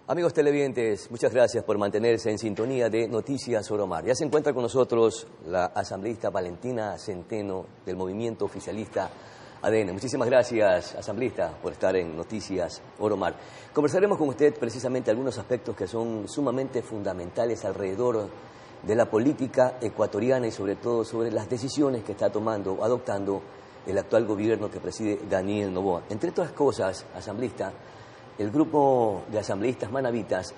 Amigos televidentes, muchas gracias por mantenerse en sintonía de Noticias Oromar. Ya se encuentra con nosotros la asambleísta Valentina Centeno del movimiento oficialista ADN. Muchísimas gracias, asambleísta, por estar en Noticias Oromar. Conversaremos con usted precisamente algunos aspectos que son sumamente fundamentales alrededor de la política ecuatoriana y sobre todo sobre las decisiones que está tomando o adoptando el actual gobierno que preside Daniel Noboa. Entre otras cosas, asambleísta, el grupo de asambleístas manavitas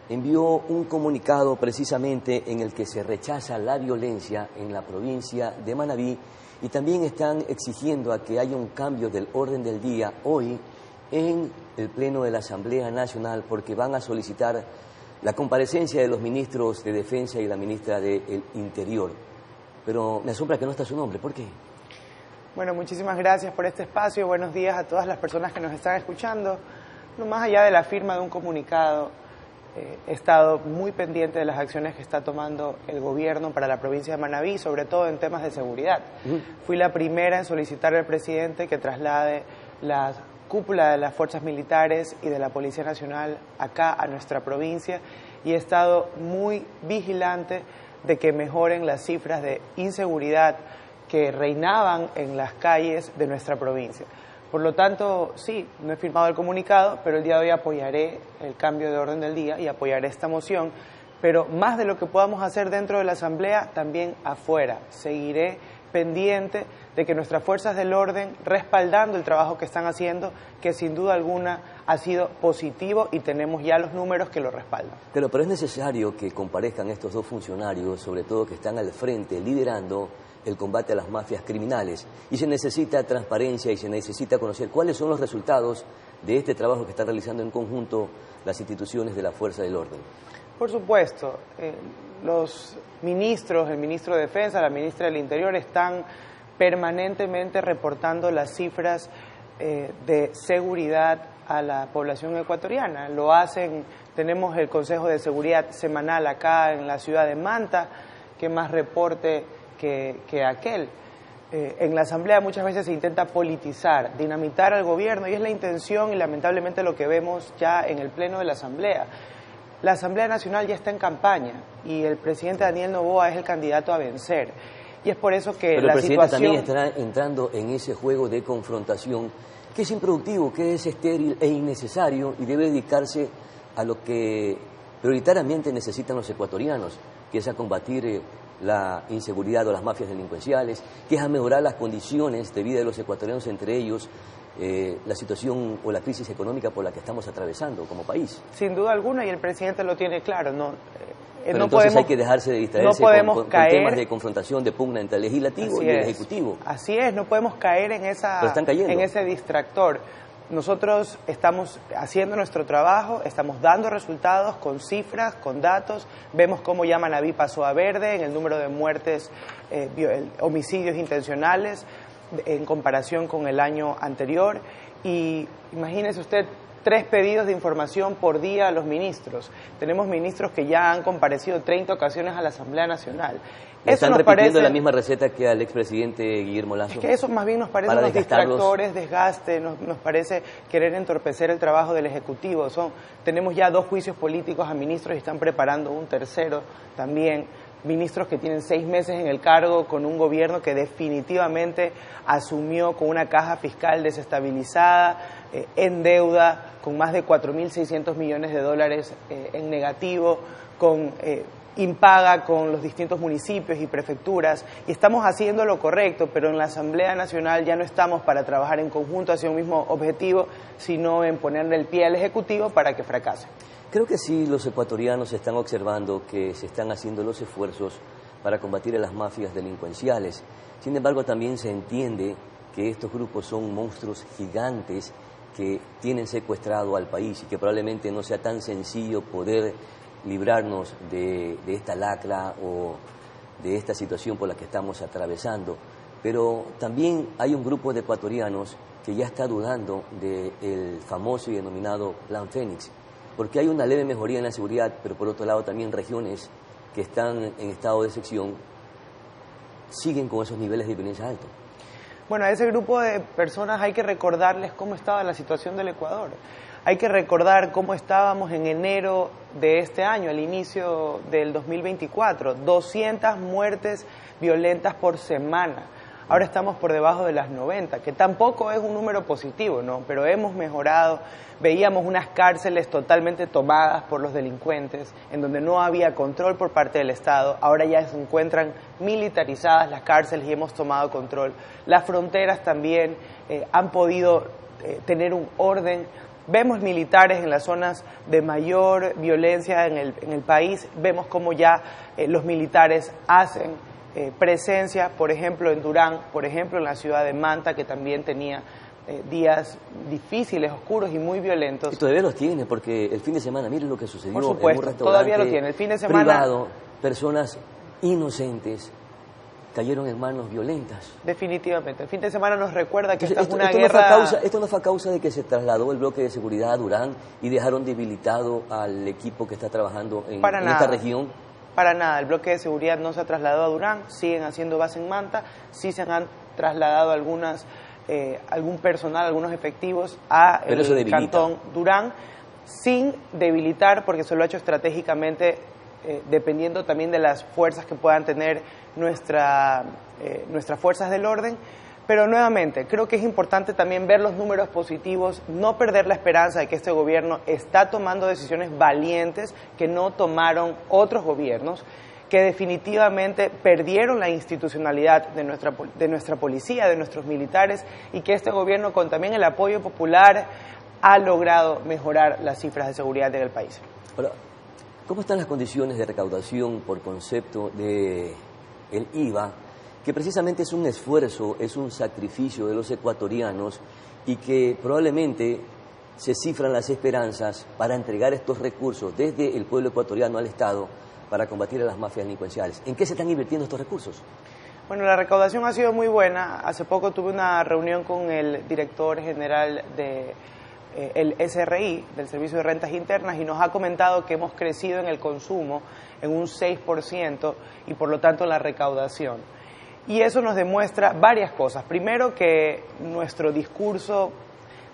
envió un comunicado precisamente en el que se rechaza la violencia en la provincia de Manabí y también están exigiendo a que haya un cambio del orden del día hoy en el Pleno de la Asamblea Nacional porque van a solicitar la comparecencia de los ministros de Defensa y la ministra del Interior. Pero me asombra que no está su nombre. ¿Por qué? Bueno, muchísimas gracias por este espacio. Buenos días a todas las personas que nos están escuchando. No más allá de la firma de un comunicado, he estado muy pendiente de las acciones que está tomando el gobierno para la provincia de Manabí, sobre todo en temas de seguridad. Fui la primera en solicitar al presidente que traslade la cúpula de las fuerzas militares y de la Policía Nacional acá a nuestra provincia y he estado muy vigilante de que mejoren las cifras de inseguridad que reinaban en las calles de nuestra provincia. Por lo tanto, sí, no he firmado el comunicado, pero el día de hoy apoyaré el cambio de orden del día y apoyaré esta moción, pero más de lo que podamos hacer dentro de la Asamblea, también afuera. Seguiré pendiente de que nuestras fuerzas del orden, respaldando el trabajo que están haciendo, que sin duda alguna ha sido positivo y tenemos ya los números que lo respaldan. Pero es necesario que comparezcan estos dos funcionarios, sobre todo que están al frente, liderando el combate a las mafias criminales. Y se necesita transparencia y se necesita conocer cuáles son los resultados de este trabajo que están realizando en conjunto las instituciones de la Fuerza del Orden. Por supuesto, los ministros, el ministro de Defensa, la ministra del Interior están permanentemente reportando las cifras de seguridad a la población ecuatoriana. Lo hacen, tenemos el Consejo de Seguridad semanal acá en la ciudad de Manta, que más reporte que aquel. En la Asamblea muchas veces se intenta politizar, dinamitar al gobierno y es la intención y lamentablemente lo que vemos ya en el Pleno de la Asamblea. La Asamblea Nacional ya está en campaña y el presidente Daniel Noboa es el candidato a vencer. Y es por eso que pero la el presidente situación también estará entrando en ese juego de confrontación que es improductivo, que es estéril e innecesario y debe dedicarse a lo que prioritariamente necesitan los ecuatorianos, que es a combatir la inseguridad o las mafias delincuenciales, que es a mejorar las condiciones de vida de los ecuatorianos, entre ellos la situación o la crisis económica por la que estamos atravesando como país. Sin duda alguna, y el presidente lo tiene claro, pero entonces hay que dejarse de distraerse con temas de confrontación, de pugna entre el legislativo y el ejecutivo. Así es, no podemos caer en ese distractor. Nosotros estamos haciendo nuestro trabajo, estamos dando resultados con cifras, con datos, vemos cómo ya Manabí pasó a verde en el número de muertes, homicidios intencionales en comparación con el año anterior y imagínese usted 3 pedidos de información por día a los ministros. Tenemos ministros que ya han comparecido 30 ocasiones a la Asamblea Nacional. Están repitiendo la misma receta que al expresidente Guillermo Lasso. Es que eso más bien nos parece unos distractores, desgaste, nos parece querer entorpecer el trabajo del Ejecutivo. Tenemos ya 2 juicios políticos a ministros y están preparando un tercero también. Ministros que tienen 6 meses en el cargo con un gobierno que definitivamente asumió con una caja fiscal desestabilizada, en deuda, con más de 4.600 millones de dólares en negativo, con impaga con los distintos municipios y prefecturas, y estamos haciendo lo correcto, pero en la Asamblea Nacional ya no estamos para trabajar en conjunto hacia un mismo objetivo, sino en ponerle el pie al Ejecutivo para que fracase. Creo que sí, los ecuatorianos están observando que se están haciendo los esfuerzos para combatir a las mafias delincuenciales. Sin embargo, también se entiende que estos grupos son monstruos gigantes que tienen secuestrado al país y que probablemente no sea tan sencillo poder librarnos de esta lacra o de esta situación por la que estamos atravesando. Pero también hay un grupo de ecuatorianos que ya está dudando del famoso y denominado Plan Fénix, porque hay una leve mejoría en la seguridad, pero por otro lado también regiones que están en estado de excepción siguen con esos niveles de violencia altos. Bueno, a ese grupo de personas hay que recordarles cómo estaba la situación del Ecuador. Hay que recordar cómo estábamos en enero de este año, al inicio del 2024, 200 muertes violentas por semana. Ahora estamos por debajo de las 90, que tampoco es un número positivo, ¿no? Pero hemos mejorado. Veíamos unas cárceles totalmente tomadas por los delincuentes, en donde no había control por parte del Estado. Ahora ya se encuentran militarizadas las cárceles y hemos tomado control. Las fronteras también han podido tener un orden. Vemos militares en las zonas de mayor violencia en el país. Vemos cómo ya los militares hacen presencia, por ejemplo, en Durán, por ejemplo, en la ciudad de Manta, que también tenía días difíciles, oscuros y muy violentos. Y todavía los tiene, porque el fin de semana, miren lo que sucedió. Por supuesto, en un restaurante todavía lo tiene. El fin de semana privado, personas inocentes cayeron en manos violentas. Definitivamente. El fin de semana nos recuerda que esta es una esto guerra... esto no fue a causa de que se trasladó el bloque de seguridad a Durán y dejaron debilitado al equipo que está trabajando en esta región. Para nada, el bloque de seguridad no se ha trasladado a Durán, siguen haciendo base en Manta, sí se han trasladado algún personal, algunos efectivos a el cantón Durán, sin debilitar, porque se lo ha hecho estratégicamente, dependiendo también de las fuerzas que puedan tener nuestras fuerzas del orden. Pero nuevamente, creo que es importante también ver los números positivos, no perder la esperanza de que este gobierno está tomando decisiones valientes que no tomaron otros gobiernos, que definitivamente perdieron la institucionalidad de nuestra policía, de nuestros militares, y que este gobierno, con también el apoyo popular, ha logrado mejorar las cifras de seguridad en el país. Ahora, ¿cómo están las condiciones de recaudación por concepto del IVA? Que precisamente es un esfuerzo, es un sacrificio de los ecuatorianos y que probablemente se cifran las esperanzas para entregar estos recursos desde el pueblo ecuatoriano al Estado para combatir a las mafias delincuenciales. ¿En qué se están invirtiendo estos recursos? Bueno, la recaudación ha sido muy buena. Hace poco tuve una reunión con el director general del SRI, del Servicio de Rentas Internas, y nos ha comentado que hemos crecido en el consumo en un 6% y por lo tanto en la recaudación. Y eso nos demuestra varias cosas. Primero, que nuestro discurso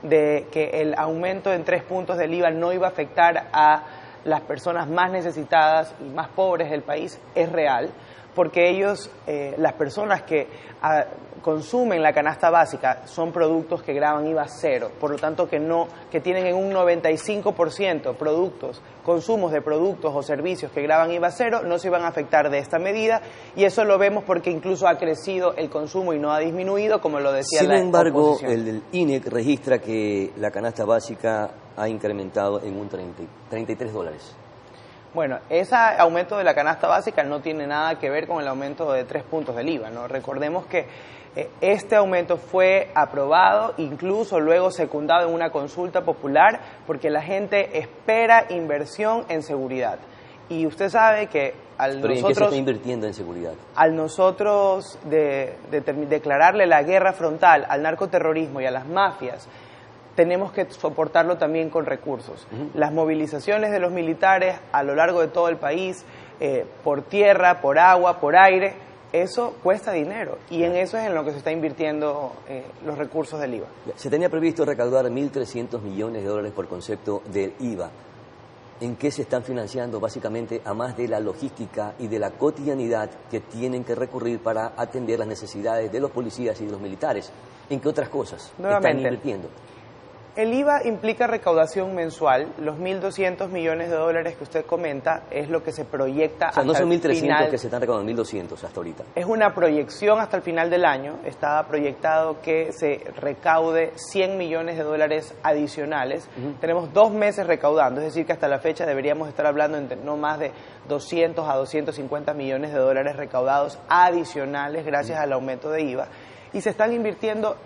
de que el aumento en 3 puntos del IVA no iba a afectar a las personas más necesitadas y más pobres del país es real, porque ellos, las personas que consumen la canasta básica, son productos que gravan IVA cero, por lo tanto que tienen en un 95% consumos de productos o servicios que gravan IVA cero, no se iban a afectar de esta medida, y eso lo vemos porque incluso ha crecido el consumo y no ha disminuido, como lo decía la oposición. Sin embargo, el INEC registra que la canasta básica ha incrementado en un $33. Bueno, ese aumento de la canasta básica no tiene nada que ver con el aumento de 3 puntos del IVA, ¿no? Recordemos que este aumento fue aprobado, incluso luego secundado en una consulta popular, porque la gente espera inversión en seguridad. Y usted sabe que ¿Pero en qué se está invirtiendo en seguridad? Al nosotros declararle la guerra frontal al narcoterrorismo y a las mafias, tenemos que soportarlo también con recursos. Las movilizaciones de los militares a lo largo de todo el país, por tierra, por agua, por aire, eso cuesta dinero, y en eso es en lo que se está invirtiendo los recursos del IVA. Se tenía previsto recaudar 1.300 millones de dólares por concepto del IVA. ¿En qué se están financiando? Básicamente, a más de la logística y de la cotidianidad que tienen que recurrir para atender las necesidades de los policías y de los militares. ¿En qué otras cosas están invirtiendo? El IVA implica recaudación mensual. Los 1.200 millones de dólares que usted comenta es lo que se proyecta hasta el final. No son 1.300 que se están recaudando, 1.200 hasta ahorita. Es una proyección hasta el final del año. Está proyectado que se recaude 100 millones de dólares adicionales. Tenemos 2 meses recaudando, es decir, que hasta la fecha deberíamos estar hablando de no más de 200 a 250 millones de dólares recaudados adicionales gracias al aumento de IVA. Y se están invirtiendo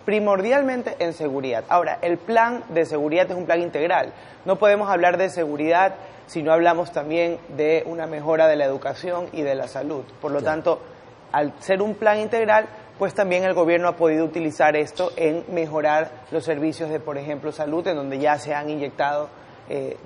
primordialmente en seguridad. Ahora, el plan de seguridad es un plan integral. No podemos hablar de seguridad si no hablamos también de una mejora de la educación y de la salud. Por lo tanto, al ser un plan integral, pues también el gobierno ha podido utilizar esto en mejorar los servicios de, por ejemplo, salud, en donde ya se han inyectado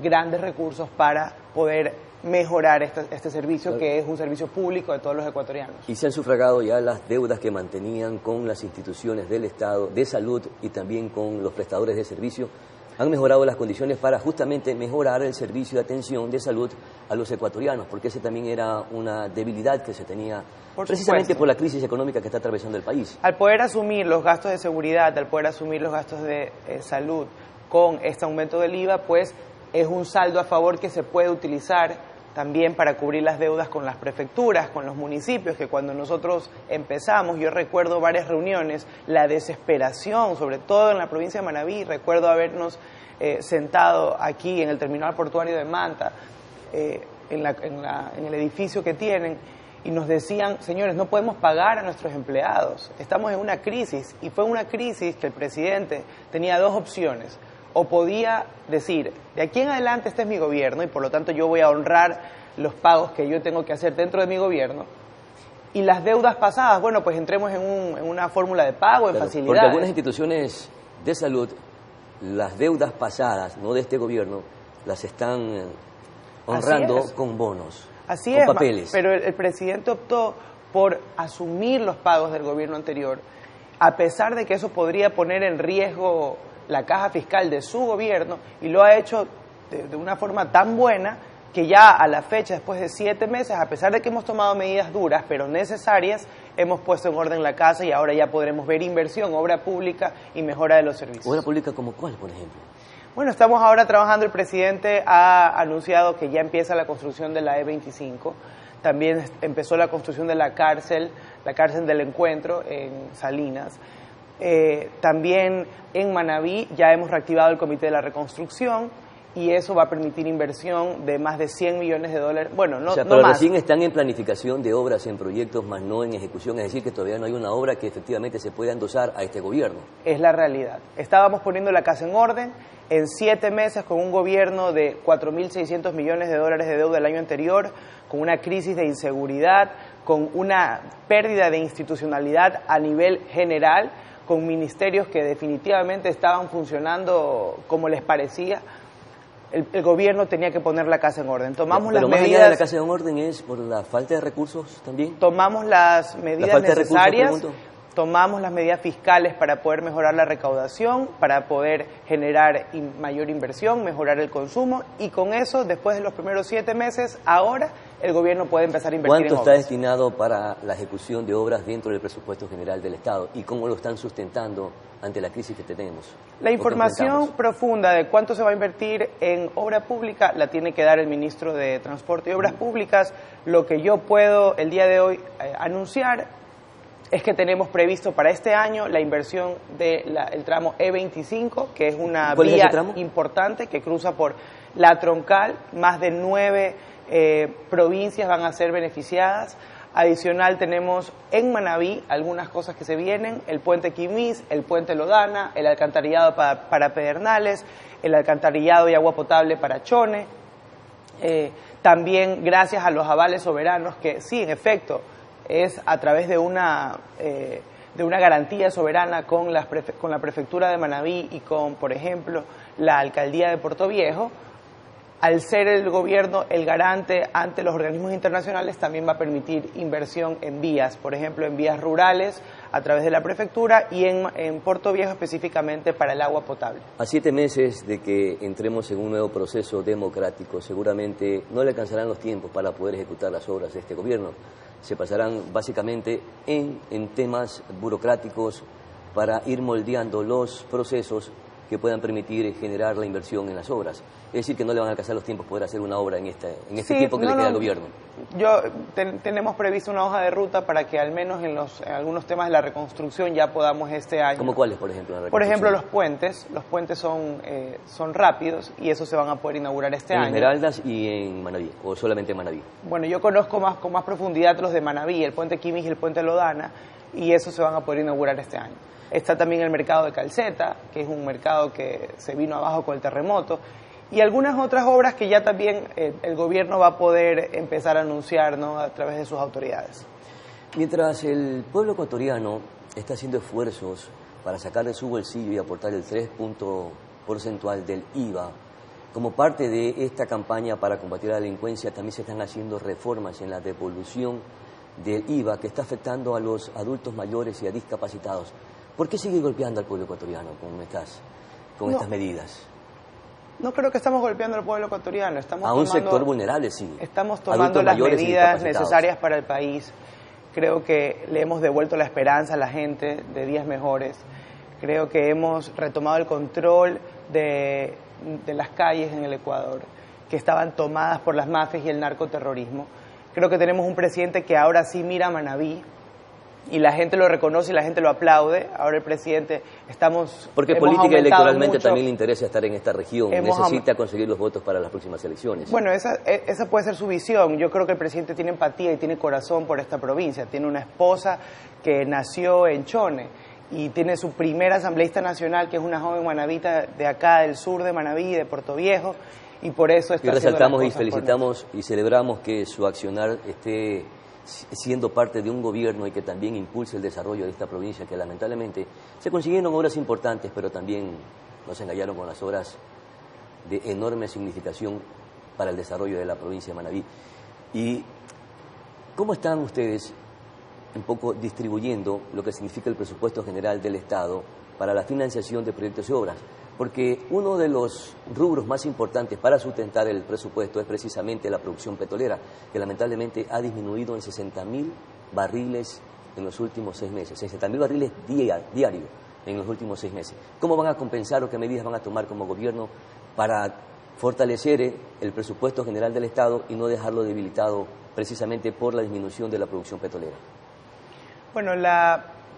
grandes recursos para poder mejorar este servicio, que es un servicio público de todos los ecuatorianos. Y se han sufragado ya las deudas que mantenían con las instituciones del Estado de salud y también con los prestadores de servicio. Han mejorado las condiciones para justamente mejorar el servicio de atención de salud a los ecuatorianos, porque ese también era una debilidad que se tenía precisamente por la crisis económica que está atravesando el país. Al poder asumir los gastos de seguridad, al poder asumir los gastos de salud con este aumento del IVA, pues es un saldo a favor que se puede utilizar también para cubrir las deudas con las prefecturas, con los municipios, que cuando nosotros empezamos, yo recuerdo varias reuniones, la desesperación, sobre todo en la provincia de Manabí, recuerdo habernos sentado aquí en el terminal portuario de Manta, en el edificio que tienen, y nos decían, señores, no podemos pagar a nuestros empleados, estamos en una crisis, y fue una crisis que el presidente tenía dos opciones. O podía decir, de aquí en adelante este es mi gobierno y por lo tanto yo voy a honrar los pagos que yo tengo que hacer dentro de mi gobierno. Y las deudas pasadas, bueno, pues entremos en una fórmula de pago, en facilidades. Porque algunas instituciones de salud, las deudas pasadas, no de este gobierno, las están honrando con bonos, con papeles. Pero el presidente optó por asumir los pagos del gobierno anterior, a pesar de que eso podría poner en riesgo la caja fiscal de su gobierno, y lo ha hecho de una forma tan buena que ya a la fecha, después de 7 meses, a pesar de que hemos tomado medidas duras pero necesarias, hemos puesto en orden la casa y ahora ya podremos ver inversión, obra pública y mejora de los servicios. ¿Obra pública como cuál, por ejemplo? Bueno, estamos ahora trabajando, el presidente ha anunciado que ya empieza la construcción de la E25, también empezó la construcción de la cárcel del Encuentro en Salinas. También en Manabí ya hemos reactivado el Comité de la Reconstrucción y eso va a permitir inversión de más de $100 millones. Bueno, no, pero más. Recién están en planificación de obras, en proyectos, más no en ejecución, es decir, que todavía no hay una obra que efectivamente se pueda endosar a este gobierno. Es la realidad. Estábamos poniendo la casa en orden en 7 meses con un gobierno de $4.600 millones de deuda el año anterior, con una crisis de inseguridad, con una pérdida de institucionalidad a nivel general, con ministerios que definitivamente estaban funcionando como les parecía. El gobierno tenía que poner la casa en orden. Tomamos las medidas. Pero más allá de la casa en orden es por la falta de recursos también. Tomamos las medidas necesarias, tomamos las medidas fiscales para poder mejorar la recaudación, para poder generar mayor inversión, mejorar el consumo, y con eso, después de los primeros 7 meses, ahora el gobierno puede empezar a invertir en obras. ¿Cuánto está destinado para la ejecución de obras dentro del presupuesto general del Estado y cómo lo están sustentando ante la crisis que tenemos? La información profunda de cuánto se va a invertir en obra pública la tiene que dar el ministro de Transporte y Obras Públicas. Lo que yo puedo el día de hoy anunciar es que tenemos previsto para este año la inversión del tramo E25, que es una vía importante que cruza por la troncal. Más de 9 provincias van a ser beneficiadas. Adicional tenemos en Manabí algunas cosas que se vienen: el puente Quimís, el puente Lodana, el alcantarillado para Pedernales, el alcantarillado y agua potable para Chone. También gracias a los avales soberanos que sí, en efecto, es a través de una garantía soberana con la prefectura de Manabí y con, por ejemplo, la alcaldía de Puerto Viejo. Al ser el gobierno el garante ante los organismos internacionales, también va a permitir inversión en vías, por ejemplo, en vías rurales a través de la prefectura y en Puerto Viejo específicamente para el agua potable. A 7 meses de que entremos en un nuevo proceso democrático, seguramente no le alcanzarán los tiempos para poder ejecutar las obras de este gobierno. Se pasarán básicamente en temas burocráticos para ir moldeando los procesos que puedan permitir generar la inversión en las obras. Es decir, que no le van a alcanzar los tiempos poder hacer una obra en este tiempo que le queda al gobierno. Tenemos previsto una hoja de ruta para que al menos en algunos temas de la reconstrucción ya podamos este año. ¿Cómo cuáles, por ejemplo? Por ejemplo, los puentes. Los puentes son rápidos y esos se van a poder inaugurar este año. ¿En Esmeraldas y en Manabí, o solamente en Manabí? Bueno, yo conozco con más profundidad los de Manabí, el puente Quimís y el puente Lodana, y esos se van a poder inaugurar este año. Está también el mercado de Calceta, que es un mercado que se vino abajo con el terremoto, y algunas otras obras que ya también el gobierno va a poder empezar a anunciar, ¿no?, a través de sus autoridades. Mientras el pueblo ecuatoriano está haciendo esfuerzos para sacar de su bolsillo y aportar el 3 punto porcentual del IVA, como parte de esta campaña para combatir la delincuencia, también se están haciendo reformas en la devolución del IVA que está afectando a los adultos mayores y a discapacitados. ¿Por qué sigue golpeando al pueblo ecuatoriano con estas medidas? No creo que estamos golpeando al pueblo ecuatoriano. A un sector vulnerable, sí. Estamos tomando las medidas necesarias para el país. Creo que le hemos devuelto la esperanza a la gente de días mejores. Creo que hemos retomado el control de las calles en el Ecuador, que estaban tomadas por las mafias y el narcoterrorismo. Creo que tenemos un presidente que ahora sí mira a Manabí, y la gente lo reconoce y la gente lo aplaude. Ahora el presidente porque política y electoralmente mucho. También le interesa estar en esta región, necesita conseguir los votos para las próximas elecciones. Bueno, esa puede ser su visión. Yo creo que el presidente tiene empatía y tiene corazón por esta provincia. Tiene una esposa que nació en Chone y tiene su primera asambleísta nacional, que es una joven manabita de acá, del sur de Manabí, de Puerto Viejo, y por eso está resaltamos y felicitamos y celebramos que su accionar esté siendo parte de un gobierno y que también impulse el desarrollo de esta provincia, que lamentablemente se consiguieron obras importantes, pero también nos engañaron con las obras de enorme significación para el desarrollo de la provincia de Manabí. ¿Y cómo están ustedes un poco distribuyendo lo que significa el presupuesto general del Estado para la financiación de proyectos y obras? Porque uno de los rubros más importantes para sustentar el presupuesto es precisamente la producción petrolera, que lamentablemente ha disminuido en 60.000 barriles en los últimos 6 meses, 60.000 barriles diarios en los últimos 6 meses. ¿Cómo van a compensar o qué medidas van a tomar como gobierno para fortalecer el presupuesto general del Estado y no dejarlo debilitado precisamente por la disminución de la producción petrolera? Bueno,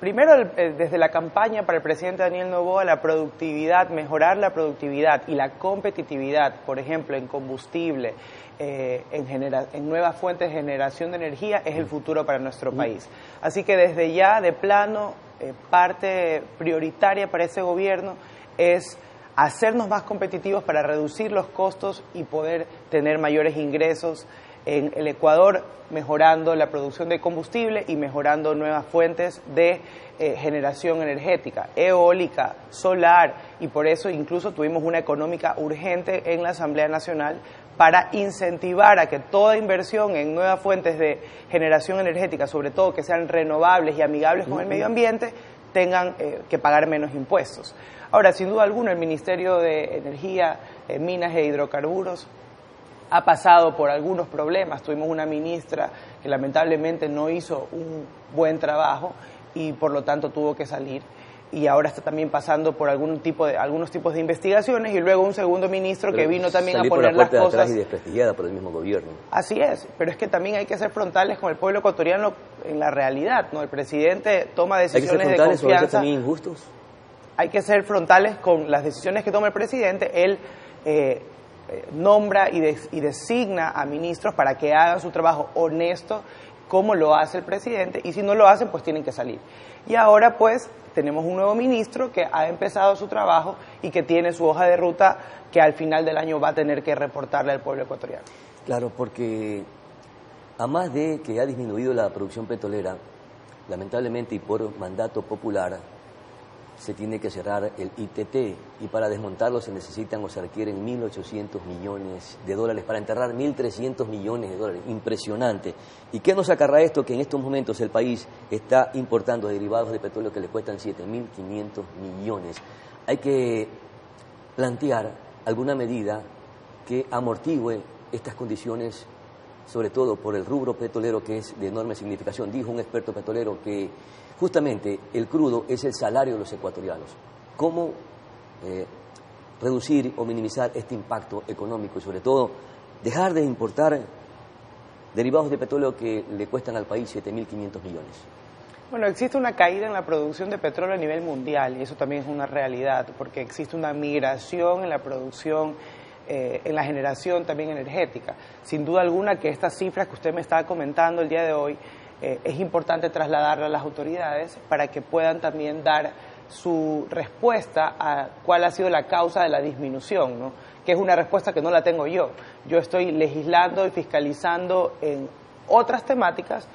primero, desde la campaña para el presidente Daniel Noboa, la productividad, mejorar la productividad y la competitividad, por ejemplo, en combustible, en nuevas fuentes de generación de energía, es el futuro para nuestro país. Así que desde ya, de plano, parte prioritaria para ese gobierno es hacernos más competitivos para reducir los costos y poder tener mayores ingresos en el Ecuador, mejorando la producción de combustible y mejorando nuevas fuentes de generación energética, eólica, solar, y por eso incluso tuvimos una económica urgente en la Asamblea Nacional para incentivar a que toda inversión en nuevas fuentes de generación energética, sobre todo que sean renovables y amigables con el medio ambiente, tengan que pagar menos impuestos. Ahora, sin duda alguna, el Ministerio de Energía, Minas e Hidrocarburos ha pasado por algunos problemas. Tuvimos una ministra que lamentablemente no hizo un buen trabajo y por lo tanto tuvo que salir, y ahora está también pasando por algunos tipos de investigaciones, y luego un segundo ministro que vino también a poner las cosas. Atrás y desprestigiada por el mismo gobierno. Así es, pero es que también hay que ser frontales con el pueblo ecuatoriano en la realidad, ¿no? El presidente toma decisiones de confianza. ¿Hay que ser frontales o a veces también injustos? Hay que ser frontales con las decisiones que toma el presidente. Él nombra y designa a ministros para que hagan su trabajo honesto, como lo hace el presidente, y si no lo hacen, pues tienen que salir. Y ahora, pues, tenemos un nuevo ministro que ha empezado su trabajo y que tiene su hoja de ruta que al final del año va a tener que reportarle al pueblo ecuatoriano. Claro, porque a más de que ha disminuido la producción petrolera, lamentablemente y por mandato popular, se tiene que cerrar el ITT, y para desmontarlo se necesitan o se requieren 1.800 millones de dólares para enterrar 1.300 millones de dólares. Impresionante. ¿Y qué nos acarrea esto? Que en estos momentos el país está importando derivados de petróleo que le cuestan 7.500 millones. Hay que plantear alguna medida que amortigüe estas condiciones, sobre todo por el rubro petrolero, que es de enorme significación. Dijo un experto petrolero que justamente el crudo es el salario de los ecuatorianos. ¿Cómo reducir o minimizar este impacto económico y sobre todo dejar de importar derivados de petróleo que le cuestan al país 7.500 millones? Bueno, existe una caída en la producción de petróleo a nivel mundial, y eso también es una realidad, porque existe una migración en la producción, en la generación también energética. Sin duda alguna que estas cifras que usted me está comentando el día de hoy, es importante trasladarla a las autoridades para que puedan también dar su respuesta a cuál ha sido la causa de la disminución, ¿no? Que es una respuesta que no la tengo yo. Yo estoy legislando y fiscalizando en otras temáticas,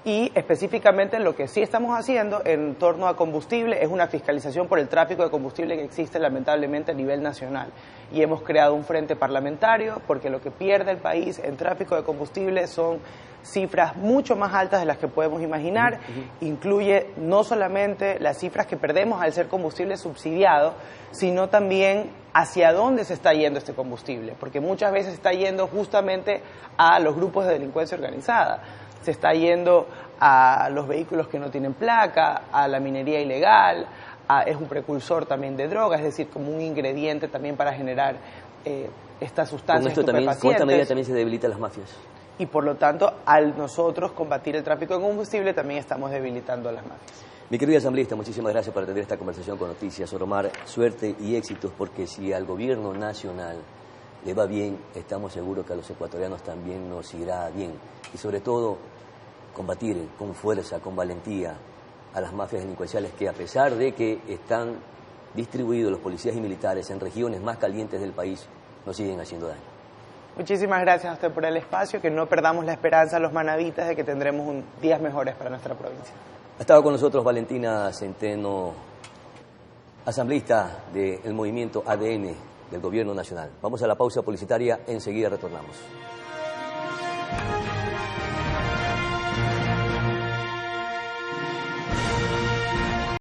Y específicamente lo que sí estamos haciendo en torno a combustible es una fiscalización por el tráfico de combustible que existe lamentablemente a nivel nacional. Y hemos creado un frente parlamentario porque lo que pierde el país en tráfico de combustible son cifras mucho más altas de las que podemos imaginar. Incluye no solamente las cifras que perdemos al ser combustible subsidiado, sino también hacia dónde se está yendo este combustible, porque muchas veces está yendo justamente a los grupos de delincuencia organizada. Se está yendo a los vehículos que no tienen placa, a la minería ilegal, es un precursor también de droga, es decir, como un ingrediente también para generar estas sustancias estupefacientes. Con esta medida también se debilitan las mafias. Y por lo tanto, al nosotros combatir el tráfico de combustible, también estamos debilitando a las mafias. Mi querida asambleísta, muchísimas gracias por atender esta conversación con Noticias Oro Mar. Suerte y éxitos, porque si al gobierno nacional le va bien, estamos seguros que a los ecuatorianos también nos irá bien. Y sobre todo, combatir con fuerza, con valentía a las mafias delincuenciales que, a pesar de que están distribuidos los policías y militares en regiones más calientes del país, nos siguen haciendo daño. Muchísimas gracias a usted por el espacio, que no perdamos la esperanza los manavitas de que tendremos días mejores para nuestra provincia. Ha estado con nosotros Valentina Centeno, asambleísta del movimiento ADN del Gobierno Nacional. Vamos a la pausa publicitaria, enseguida retornamos.